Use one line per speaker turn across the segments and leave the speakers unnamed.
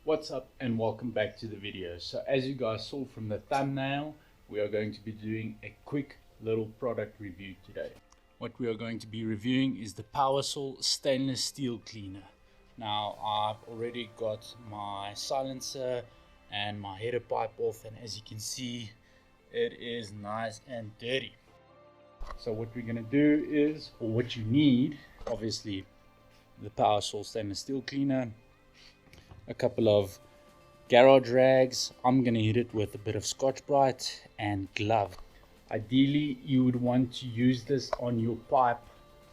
What's up and welcome back to the video. So as you guys saw from the thumbnail, we are going to be doing a quick little product review today. What we are going to be reviewing is the Powasol stainless steel cleaner. Now I've already got my silencer and my header pipe off, and as you can see it is nice and dirty. So what we're going to do is, or what you need, obviously the Powasol stainless steel cleaner, a couple of garage rags. I'm going to hit it with a bit of Scotch-Brite and glove. Ideally you would want to use this on your pipe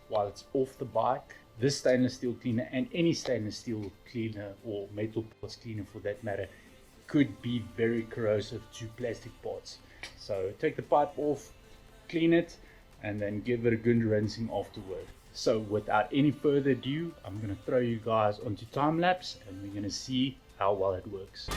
while it's off the bike. This stainless steel cleaner, and any stainless steel cleaner or metal parts cleaner for that matter, could be very corrosive to plastic parts. So take the pipe off, clean it, and then give it a good rinsing afterward. So without any further ado, I'm going to throw you guys onto time lapse and we're going to see how well it works.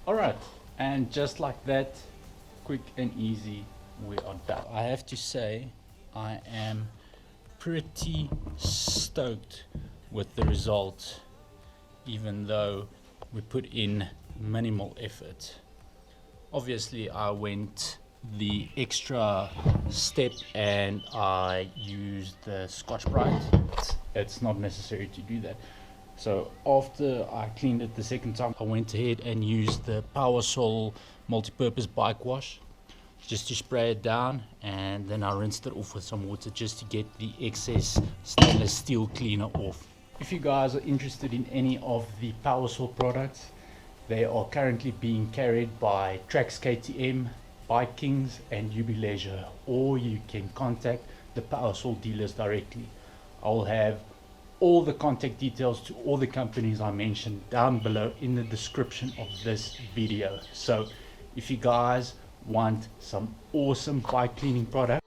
Alright, and just like that, quick and easy, we are done. I have to say, I am pretty stoked with the result, even though we put in minimal effort. Obviously I went the extra step and I used the Scotch-Brite. It's not necessary to do that. So after I cleaned it the second time, I went ahead and used the Powasol multi-purpose bike wash just to spray it down, and then I rinsed it off with some water just to get the excess stainless steel cleaner off. If you guys are interested in any of the Powasol products, they are currently being carried by Trax KTM, BikeKings and UbLeisure, or you can contact the Powasol dealers directly. I'll have all the contact details to all the companies I mentioned down below in the description of this video. So if you guys want some awesome bike cleaning product,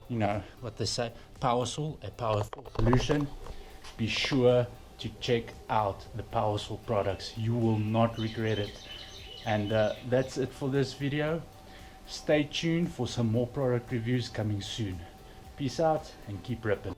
you know what they say, Powasol, a powerful solution, be sure to check out the Powasol products. You will not regret it. And that's it for this video. Stay tuned for some more product reviews coming soon. Peace out and keep ripping.